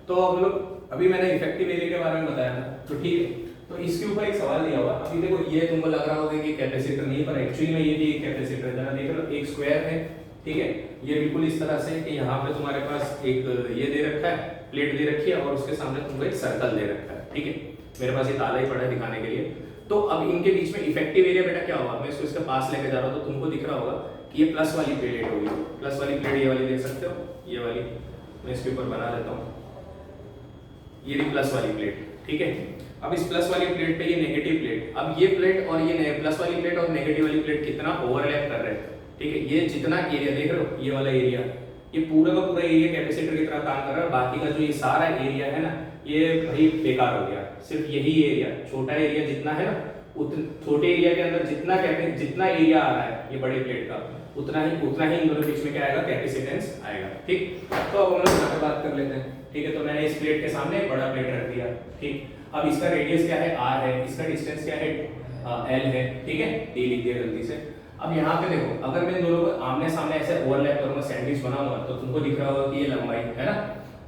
तो हम लोग अभी मैंने इफेक्टिव एरिया के बारे में बताया था, तो ठीक है। तो इसके ऊपर एक सवाल दिया हुआ, अभी देखो ये तुमको लग रहा होगा कि कैपेसिटर नहीं, पर एक्चुअली में ये भी एक कैपेसिटर है। जरा देख लो, एक स्क्वायर है, ठीक है। ये बिल्कुल इस तरह से कि यहाँ पे तुम्हारे पास एक ये दे रखा है, प्लेट दे रखी है, और उसके सामने तुमको एक सर्कल दे रखा है, ठीक है। मेरे पास ये ताला ही पड़ा है दिखाने के लिए। तो अब इनके बीच में इफेक्टिव एरिया बेटा क्या होगा, मैं इसको इसके पास लेके जा रहा हूँ, तो तुमको दिख रहा होगा कि ये प्लस वाली प्लेट होगी। प्लस वाली प्लेट ये वाली देख सकते हो, ये वाली मैं इसके ऊपर बना देता हूँ, ये रही प्लस वाली प्लेट, ठीक है। अब इस प्लस वाली प्लेट पे ये नेगेटिव प्लेट, अब ये प्लेट और ये प्लस वाली प्लेट और नेगेटिव वाली प्लेट कितना ओवरलैप कर रहे हैं, ठीक है। ये जितना एरिया देख रहे हो, ये वाला एरिया, ये पूरा का पूरा एरिया कैपेसिटर की तरह काम कर रहा है। बाकी का जो ये सारा एरिया है ना, ये भाई बेकार हो गया। सिर्फ यही एरिया, छोटा एरिया जितना है ना, छोटे एरिया के अंदर जितना एरिया आ रहा है ये बड़े प्लेट का, उतना ही इन दोनों बीच में क्या आएगा, कैपेसिटेंस आएगा, ठीक। तो अब हम लोग यहाँ पे बात कर लेते हैं, ठीक है। तो मैंने इस प्लेट के सामने एक बड़ा प्लेट रख दिया, ठीक। अब इसका रेडियस क्या है, r है, इसका डिस्टेंस क्या है, l है, ठीक है। d लिख दिया गलती से। अब यहाँ पे देखो, अगर मैं इन दोनों को आमने सामने ऐसे ओवरलैप करूंगा, सैंडविच बनाऊंगा, तो तुमको दिख रहा होगा कि ये लंबाई है ना,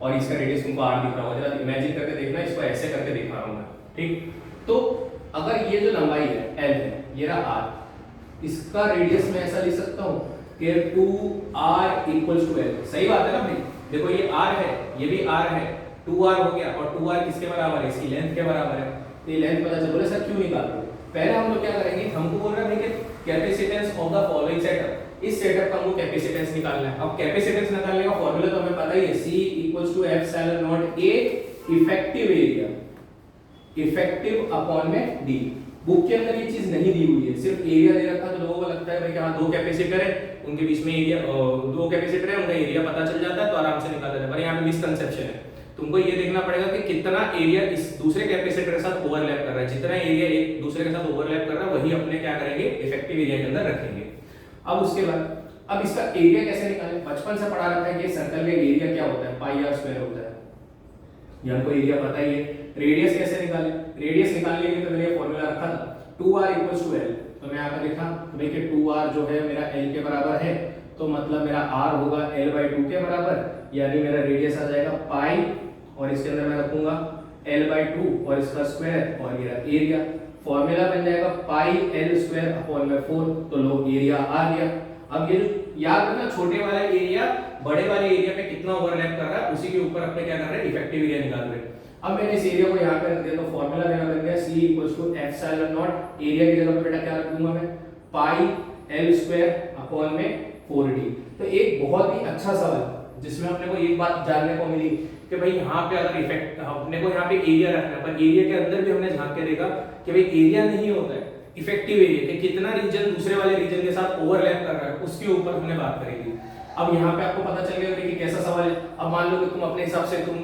और इसका रेडियस तुमको r दिख रहा होगा। जरा इमेजिन करके देखना, इसको ऐसे करके दिखा रहा हूं मैं, ठीक। तो अगर ये जो लंबाई है l है, ये रहा r, इसका रेडियस मैं ऐसा लिख सकता हूँ कि 2r = l। सही बात है ना भाई, देखो ये r है, ये भी r है, 2r हो गया, और 2r किसके बराबर है, इसकी लेंथ के बराबर है। तो ये लेंथ पता चल, बोले सर क्यों निकाल रहे हो? पहले हम लोग क्या करेंगे, हमको बोल रहा है भाई कि capacitance of the following setup, इस सेटअप का हमको कैपेसिटेंस निकालना है। अब कैपेसिटेंस निकालने का फार्मूला तो हमें पता ही है, C = ε0 A effective area, effective upon में d। बुक के अंदर ये चीज नहीं दी हुई है, सिर्फ एरिया दे रखा, तो लोगों को लगता है भाई कि हाँ दो कैपेसिटर है, उनके बीच में एरिया, दो कैपेसिटर है, उनका एरिया पता चल जाता है तो आराम से निकाल देते हैं। पर यहाँ पे मिसकंसेप्शन है, तुमको ये देखना पड़ेगा कि कितना एरिया इस दूसरे कैपेसिटर के साथ ओवरलैप कर रहा है। जितना एरिया एक दूसरे के साथ ओवरलैप कर रहा है, वही अपने क्या करेंगे, इफेक्टिव एरिया के अंदर रखेंगे। अब उसके बाद अब इसका एरिया कैसे निकालें, बचपन से पढ़ा रखा है कि सर्कल का एरिया क्या होता है, πr² होता है, ये हमको एरिया पता ही है। रेडियस कैसे निकालें, रेडियस निकालने के लिए तो मैंने फॉर्मूला रखा था 2r = l। तो मैं यहाँ पे लिखा भाई कि 2r जो है मेरा l के बराबर है, तो मतलब मेरा r होगा l/2 के बराबर, यानी मेरा रेडियस आ जाएगा पाई, और इसके अंदर मैं रखूंगा l/2 और इसका स्क्वायर, और मेरा एरिया फॉर्मूला बन जाएगा πl²/4। तो लो एरिया आ गया। अब ये याद रखना, छोटे वाला एरिया बड़े वाले एरिया पे कितना ओवरलैप कर रहा है, उसी के ऊपर अपने क्या कर रहे हैं, इफेक्टिव एरिया निकाल रहे हैं। अब मैंने इस एरिया को यहाँ पे रख दिया, तो फॉर्मूला मेरा बन गया C = ε0, एरिया की जगह पे बेटा क्या रख दूंगा मैं, πl²/4d। तो एक बहुत ही अच्छा सवाल जिसमें अपने को एक बात जानने को मिली कि भाई यहाँ पे अगर इफेक्ट, अपने को यहाँ पे एरिया रखना है, पर एरिया के अंदर भी हमने झांक के देखा कि भाई एरिया नहीं होता है, इफेक्टिव एरिया कि कितना रीजन दूसरे वाले रीजन के साथ ओवरलैप कर रहा है, उसके ऊपर हमने बात करेंगे। अब यहाँ पे आपको पता चल गया कि कैसा सवाल है। अब मान लो कि तुम अपने हिसाब से तुम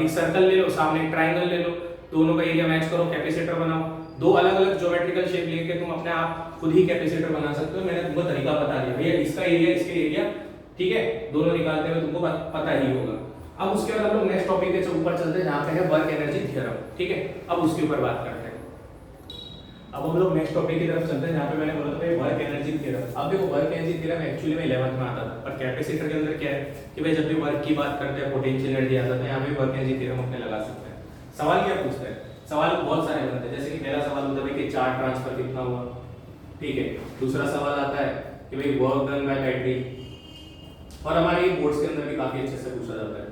एक सर्कल ले लो, सामने एक ट्रायंगल ले लो, दोनों का एरिया मैच करो, कैपेसिटर बनाओ। दो अलग अलग ज्योमेट्रिकल शेप लेके तुम अपने आप खुद ही कैपेसिटर बना सकते हो। मैंने तुमको तरीका बता दिया, भैया इसका एरिया इसके एरिया, ठीक है, दोनों निकालते हुए तुमको पता ही होगा। अब उसके बाद हम लोग नेक्स्ट टॉपिक के ऊपर चलते हैं, जहाँ पे है वर्क एनर्जी थ्योरम, ठीक है। अब उसके ऊपर बात करते हैं। अब हम लोग नेक्स्ट टॉपिक की तरफ चलते हैं, जहाँ पे मैंने बोला था वर्क एनर्जी थ्योरम। अब देखो वर्क एनर्जी थ्योरम एक्चुअली में 11th में आता था, पर कैपेसिटर के अंदर क्या है कि भाई जब भी वर्क की बात करते हैं, पोटेंशियल एनर्जी आता है, यहाँ पे वर्क एनर्जी थ्योरम अपने लगा सकते हैं। सवाल क्या पूछता है, सवाल बहुत सारे बनते हैं। जैसे कि पहला सवाल होता है कि चार्ज ट्रांसफर कितना हुआ, ठीक है। दूसरा सवाल आता है कि भाई वर्क डन बाय बैटरी, और हमारे बोर्ड्स के अंदर भी काफी अच्छे से पूछा जाता है।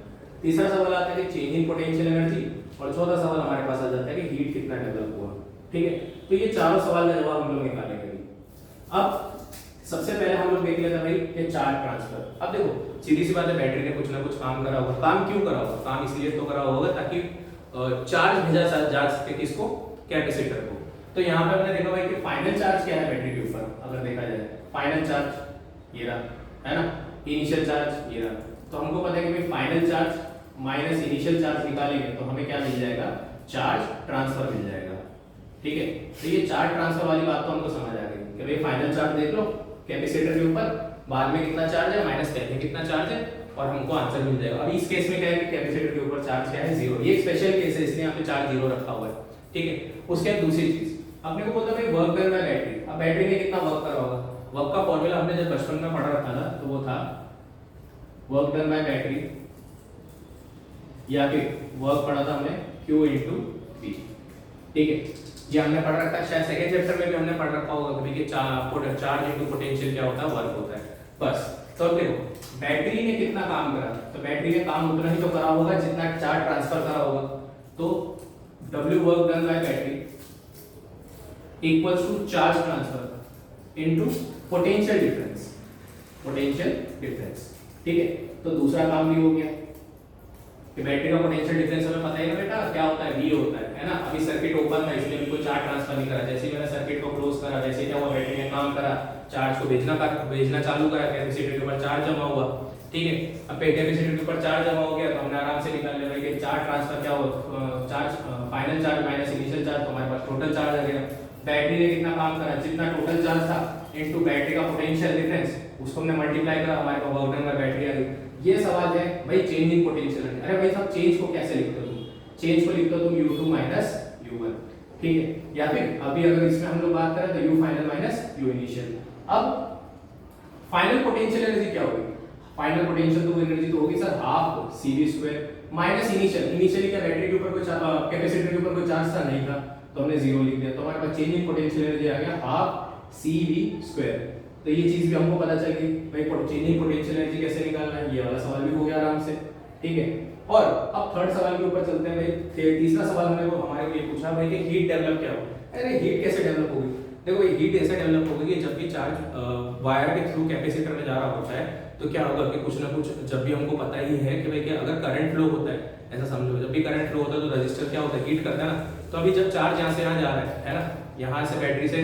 तीसरा सवाल आता है कि चेंज इन पोटेंशियल एनर्जी, और चौथा सवाल हमारे पास आ जाता है कि हीट कितना डेवलप हुआ, ठीक है। तो ये चारों सवाल का जवाब हम लोग निकालेंगे। अब सबसे पहले हम लोग देख लेते हैं भाई कि चार्ज ट्रांसफर। अब देखो सीधी सी बात है, बैटरी ने कुछ ना कुछ काम करा होगा। काम क्यों करा होगा, काम इसलिए तो करा होगा ताकि चार्ज भेजा जा सके किसको, कैपेसिटर को। तो यहाँ पे हमने देखा भाई कि फाइनल चार्ज क्या है बैटरी के ऊपर, अगर देखा जाए फाइनल चार्ज ये रहा, है ना, इनिशियल चार्ज ये रहा। तो हमको पता है कि भाई final charge minus initial charge निकालेंगे तो हमें क्या मिल जाएगा, चार्ज ट्रांसफर मिल जाएगा, ठीक है। तो ये चार्ज ट्रांसफर वाली बात तो हमको समझ आ गई कि भाई फाइनल चार्ज देख लो कैपेसिटर के ऊपर, बाद में कितना चार्ज है माइनस पहले कितना चार्ज है, और हमको आंसर मिल जाएगा। अभी इस केस में क्या है कि कैपेसिटर के ऊपर चार्ज क्या है, 0। ये एक स्पेशल केस है, इसलिए यहाँ पे चार्ज 0 रखा हुआ है, ठीक है। उसके बाद दूसरी चीज अपने को बोलता है वर्क डन बाय बैटरी। अब बैटरी ने कितना वर्क करा होगा, वर्क का फॉर्मूला हमने जब बचपन में पढ़ा रखा था, तो वो था वर्क डन बाय बैटरी या फिर वर्क पढ़ा था हमने Q इंटू V, ठीक है। ये हमने पढ़ रखा है, शायद सेकंड चैप्टर में भी हमने पढ़ रखा होगा कि चार्ज इंटू पोटेंशियल क्या होता है, वर्क होता है बस। तो अब देखो बैटरी ने कितना काम करा, तो बैटरी ने काम उतना ही तो करा होगा जितना चार्ज ट्रांसफर करा होगा। तो W work done by battery equals to charge transfer into potential difference, potential difference, ठीक है। तो दूसरा काम भी हो गया कि बैटरी का पोटेंशियल डिफरेंस हमें पता है ना बेटा क्या होता है, V होता है ना। अभी सर्किट ओपन था इसलिए भी कोई चार्ज ट्रांसफर नहीं करा, जैसे ही मैंने सर्किट को क्लोज करा वैसे ही क्या हुआ, बैटरी ने काम करा, चार्ज को भेजना चालू करा, कैपेसिटर के ऊपर चार्ज जमा हुआ, ठीक है। अब कैपेसिटर के ऊपर चार्ज जमा हो गया तो हमने आराम से निकाल लिया भाई कि चार्ज ट्रांसफर क्या हो, charge final charge minus initial charge, तो हमारे पास टोटल चार्ज आ गया। बैटरी ने कितना काम करा, जितना टोटल चार्ज था इनटू बैटरी का पोटेंशियल डिफरेंस, उसको हमने मल्टीप्लाई करा, हमारे पास वर्क डन बाय बैटरी आ गई। ये सवाल है भाई चेंज इन पोटेंशियल। अरे भाई साहब चेंज को कैसे लिखते हो तुम, चेंज को लिखते हो तुम U2 माइनस U1, ठीक है। या फिर अभी अगर इसमें हम लोग बात करें तो U final minus U initial. अब फाइनल पोटेंशियल एनर्जी क्या होगी, फाइनल पोटेंशियल तो एनर्जी तो होगी sir half CV square minus initial, initially क्या बैटरी के ऊपर कोई कैपेसिटर के ऊपर कोई चार्ज था नहीं था, तो हमने 0 लिख दिया, तो हमारे पास चेंज इन पोटेंशियल एनर्जी आ गया हाफ CV स्क्वायर। तो ये चीज भी हमको पता चल गई भाई चेंज इन पोटेंशियल एनर्जी कैसे निकालना है, ये वाला सवाल भी हो गया आराम से, ठीक है। और अब थर्ड सवाल के ऊपर चलते हैं भाई। तीसरा सवाल हमने को हमारे को ये पूछा भाई कि हीट डेवलप क्या हो। अरे हीट कैसे डेवलप होगी, देखो ये हीट ऐसे डेवलप होगी कि जब भी चार्ज वायर के थ्रू कैपेसिटर में जा रहा होता है तो क्या होगा कि कुछ ना कुछ, जब भी हमको पता ही है कि भाई कि अगर करंट फ्लो होता है, ऐसा समझो जब भी करंट फ्लो होता है तो रजिस्टर क्या होता है, हीट करता है ना। तो अभी जब चार्ज यहाँ से यहाँ जा रहा है ना, यहाँ से बैटरी से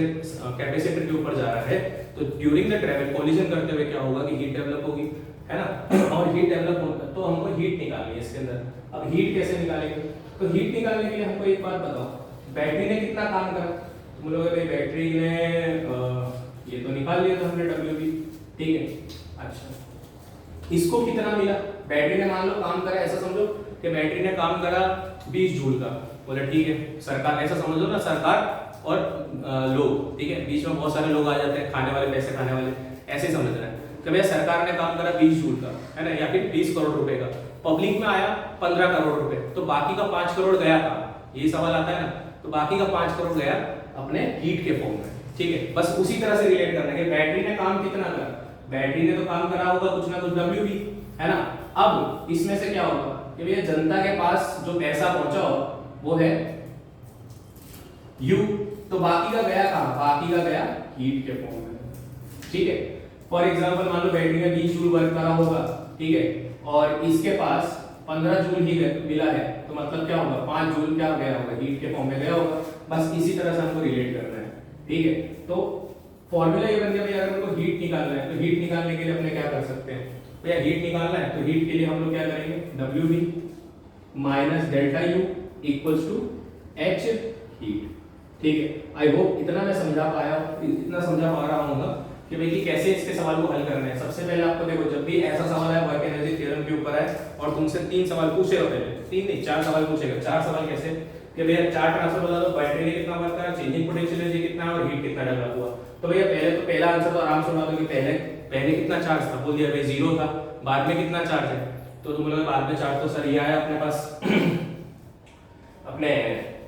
कैपेसिटर के ऊपर जा रहा है, तो ड्यूरिंग द ट्रैवल कोलिजन करते हुए क्या होगा कि हीट डेवलप होगी, है ना। और हीट डेवलप होता है तो हमको हीट निकालनी है इसके अंदर। अब हीट कैसे निकालेंगे, तो हीट निकालने के लिए हमको एक बात बताओ, बैटरी ने कितना काम करा। तुम लोग भाई बैटरी ने ये तो निकाल लिया था हमने WB, ठीक है। अच्छा इसको कितना मिला, बैटरी ने मान लो काम करा, ऐसा समझो कि बैटरी ने काम करा 20 जूल का, बोले ठीक है। सरकार ऐसा समझ लो ना, सरकार और लोग, ठीक है, बीच में बहुत सारे लोग आ जाते हैं, खाने वाले पैसे खाने वाले, ऐसे समझ रहे हैं कि भैया सरकार ने काम करा 20 जूल का, है ना, या फिर 20 करोड़ रुपए का, पब्लिक में आया 15 करोड़ रुपए, तो बाकी का 5 करोड़ गया कहाँ, यही सवाल आता है ना। तो बाकी का 5 करोड़ गया अपने हीट के फॉर्म में, ठीक है। बस उसी तरह से रिलेट करना है कि बैटरी ने काम कितना करा, बैटरी ने तो काम करा होगा कुछ ना कुछ WB, है ना। अब इसमें से क्या होगा कि भैया जनता के पास जो पैसा पहुंचा हो वो है U, तो बाकी का गया कहां, बाकी का गया हीट के फॉर्म में, ठीक है। फॉर एग्जांपल मान लो बैटरी ने 20 जूल वर्क करा होगा, ठीक है, और इसके पास 15 जूल ही मिला है, तो मतलब क्या होगा 5 जूल क्या गया होगा, हीट के फॉर्म में गया होगा। बस इसी तरह से हमको रिलेट करना है, ठीक है। तो फॉर्मूला ये बन गया भैया, अगर हमको हीट निकालना है तो हीट निकालने के लिए अपने क्या कर सकते हैं भैया, हीट निकालना है तो हीट के लिए हम लोग क्या करेंगे, WB minus delta U equals to H heat, ठीक है। आई होप इतना मैं समझा पाया, इतना समझा पा रहा हूँ कि भाई कि कैसे इसके सवाल को हल करना है। सबसे पहले आपको देखो, जब भी ऐसा सवाल है वर्क एनर्जी थ्योरम के ऊपर है और तुमसे 3 सवाल पूछे होते हैं, 3 नहीं 4 सवाल पूछेगा। 4 सवाल कैसे कि भैया चार्ज ट्रांसफर बता दो, बैटरी ने कितना वर्क करा, चेंजिंग पोटेंशियल एनर्जी कितना है और हीट कितना डेवलप हुआ। तो भैया पहले तो पहला आंसर तो आराम से बता दो कि पहले कितना चार्ज था, बोल दिया भाई 0 था। बाद में कितना चार्ज है, तो तुम लोग बाद में चार्ज तो सर ये आया अपने पास अपने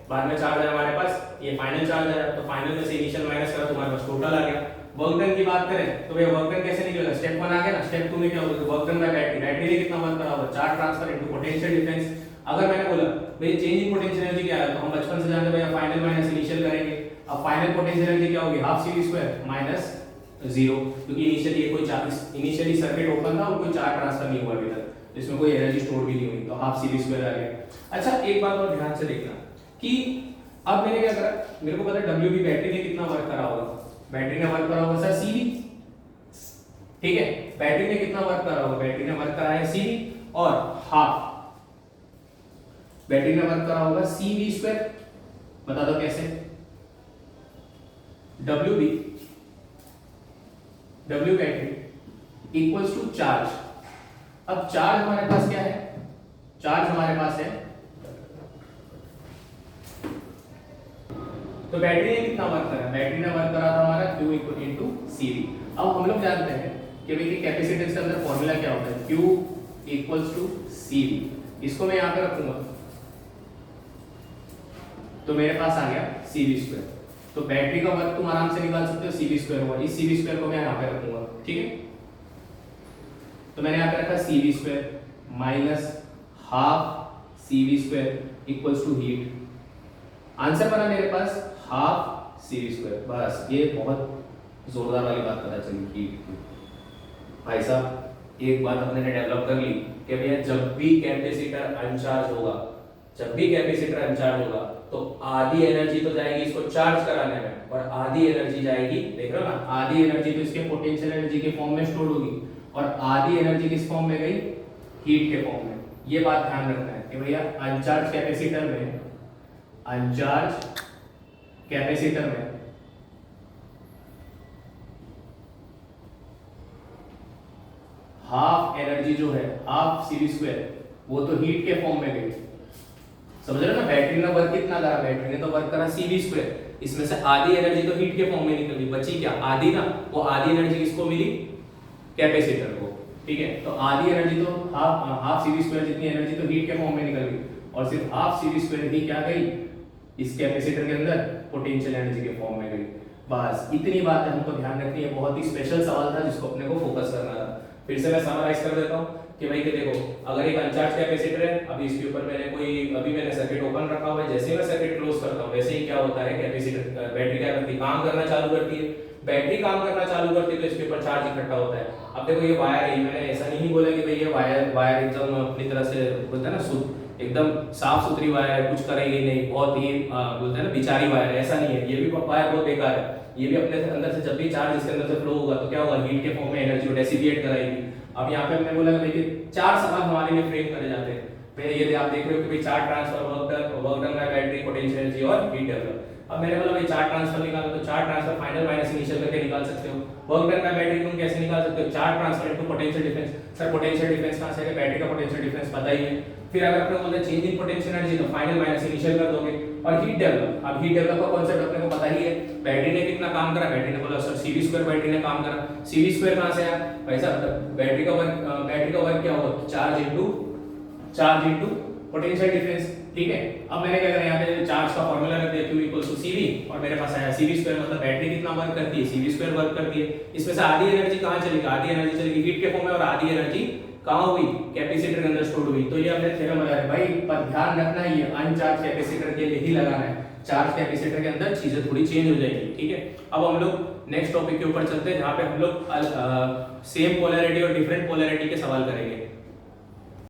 बाद में चार्ज है हमारे पास, ये फाइनल चार्ज है, तो फाइनल में से इनिशियल माइनस करा तुम्हारे पास टोटल आ गया। वर्क डन की बात करें तो भैया वर्क डन कैसे निकलेगा, स्टेप 1 आ गया ना, स्टेप 2 में क्या होगा, work done by battery, battery ने कितना वर्क करा होगा, charge transfer into potential difference. अगर मैंने बोला भाई चेंज इन पोटेंशियल एनर्जी क्या है, तो हम बचपन से जानते हैं भैया फाइनल माइनस इनिशियल करेंगे। अब फाइनल पोटेंशियल एनर्जी क्या होगी, हाफ CV स्क्वायर माइनस 0, क्योंकि इनिशियली ये कोई चार्ज, इनिशियली सर्किट ओपन था और कोई चार्ज ट्रांसफर नहीं हुआ अभी तक, इसमें कोई एनर्जी स्टोर भी नहीं हुई, तो हाफ CV स्क्वायर आ गया। अच्छा एक बात और ध्यान से देखना कि अब मैंने क्या करा, मेरे को पता है WB बैटरी ने कितना वर्क करा होगा, बैटरी ने वर्क करा होगा सर CV, ठीक है। बैटरी ने कितना वर्क करा होगा, बैटरी ने वर्क करा है CV और हाफ बैटरी ने वर्क करा होगा CV स्क्वायर। बता दो कैसे, WB W battery equals to charge. अब चार्ज हमारे पास क्या है, चार्ज हमारे पास है, तो बैटरी ने कितना वर्क करा, बैटरी ने वर्क करा था हमारा Q इनटू CV। अब हम लोग जानते हैं कि भाई कैपेसिटेंस के अंदर फॉर्मूला क्या होता है, Q इक्वल्स टू CV, इसको मैं यहाँ पे रखूंगा तो मेरे पास आ गया CV²। तो बैटरी का वर्क तुम आराम से निकाल सकते हो, CV² हुआ। इस CV² को मैं यहाँ पे रखूंगा, ठीक है। तो मैंने यहाँ पे रखा CV² minus half CV² equals to heat. Answer बना मेरे पास हाफ CV²। बस ये बहुत जोरदार वाली बात पता चली हीट की। भाई साहब एक बात अपने ने डेवलप कर ली कि भैया जब भी कैपेसिटर अनचार्ज होगा, जब भी कैपेसिटर अनचार्ज होगा तो आधी एनर्जी तो जाएगी इसको चार्ज कराने में और आधी एनर्जी जाएगी, देख रहे हो ना, आधी एनर्जी तो इसके पोटेंशियल एनर्जी के फॉर्म में स्टोर होगी और आधी एनर्जी किस फॉर्म में गई, हीट के फॉर्म में। ये बात ध्यान रखना है कि भैया अनचार्ज कैपेसिटर में, अनचार्ज कैपेसिटर में हाफ एनर्जी जो है, हाफ CV², वो तो हीट के फॉर्म में गई। समझ रहे हो ना, बैटरी ने वर्क कितना करा, बैटरी ने तो वर्क करा CV²। इसमें से आधी एनर्जी तो हीट के फॉर्म में निकली, बची क्या, आधी ना। वो आधी एनर्जी किसको मिली, कैपेसिटर को, ठीक है। तो आधी एनर्जी तो हाफ CV² जितनी एनर्जी तो हीट के फॉर्म में निकल गई और सिर्फ हाफ CV² ही क्या गई इस कैपेसिटर के अंदर, पोटेंशियल एनर्जी के फॉर्म में गई। बस इतनी बात हमको ध्यान रखनी है। बहुत ही स्पेशल सवाल था जिसको अपने को फोकस करना था। फिर से मैं समराइज कर देता हूँ कि भाई कि देखो, अगर एक अनचार्ज कैपेसिटर है, अभी इसके ऊपर मैंने सर्किट ओपन रखा हुआ है, जैसे ही मैं सर्किट क्लोज करता हूँ वैसे ही क्या होता है, कैपेसिटर बैटरी क्या करती है, काम करना चालू करती है। बैटरी काम करना चालू करती है तो इसके ऊपर चार्ज इकट्ठा होता है। अब देखो ये वायर है, मैंने ऐसा नहीं बोला कि भाई ये वायर एकदम अपनी तरह से बोलते हैं ना शुद्ध, एकदम साफ सुथरी वायर है, कुछ करेगी नहीं, बहुत ही बोलते हैं ना बिचारी वायर है, ऐसा नहीं है। ये भी वायर बहुत बेकार है। ये भी अपने अंदर से जब भी चार्ज इसके अंदर से फ्लो होगा तो क्या होगा, हीट के फॉर्म में एनर्जी को डेसिपेट कराएगी। अब यहाँ पे हमने बोला कि चार सवाल हमारे लिए फ्रेम करे जाते हैं। पहले ये आप देख रहे हो कि भाई charge transfer, work done by battery, potential energy और हीट डेवलप। अब मैंने बोला भाई चार्ज ट्रांसफर निकालो, तो charge transfer final minus initial करके निकाल सकते हो। वर्क डन बाय बैटरी तुम कैसे निकाल सकते हो, charge transfer into potential difference. Sir potential difference कहां से है, बैटरी का पोटेंशियल डिफरेंस पता ही है। फिर अगर अपने बोलते हैं चेंज इन पोटेंशियल एनर्जी तो फाइनल माइनस इनिशियल कर दोगे। और हीट डेवलप, अब हीट डेवलप का कांसेप्ट अपने को पता ही है। बैटरी ने कितना काम करा, बैटरी ने बोला सर CV² बैटरी ने काम करा। CV² कहां से आया भाई साहब, बैटरी का वर्क क्या होगा, चार्ज इनटू पोटेंशियल डिफरेंस, ठीक है। अब मैंने क्या करा, यहाँ पे चार्ज का फार्मूला रख दिया, Q = CV और मेरे पास आया CV², मतलब बैटरी कितना वर्क करती है, CV² वर्क करती है। इसमें से आधी एनर्जी कहां चलेगी, आधी एनर्जी चलेगी हीट के फॉर्म में और आधी एनर्जी कहां हुई, कैपेसिटर के अंदर स्टोर हुई। तो ये हमने थ्योरम लगाया भाई, पर ध्यान रखना है ये अनचार्ज कैपेसिटर के लिए ही लगाना है। चार्ज कैपेसिटर के अंदर चीजें थोड़ी चेंज हो जाएगी, ठीक है। अब हम लोग नेक्स्ट टॉपिक के ऊपर चलते हैं जहां पे हम लोग सेम पोलैरिटी और डिफरेंट पोलैरिटी के सवाल करेंगे।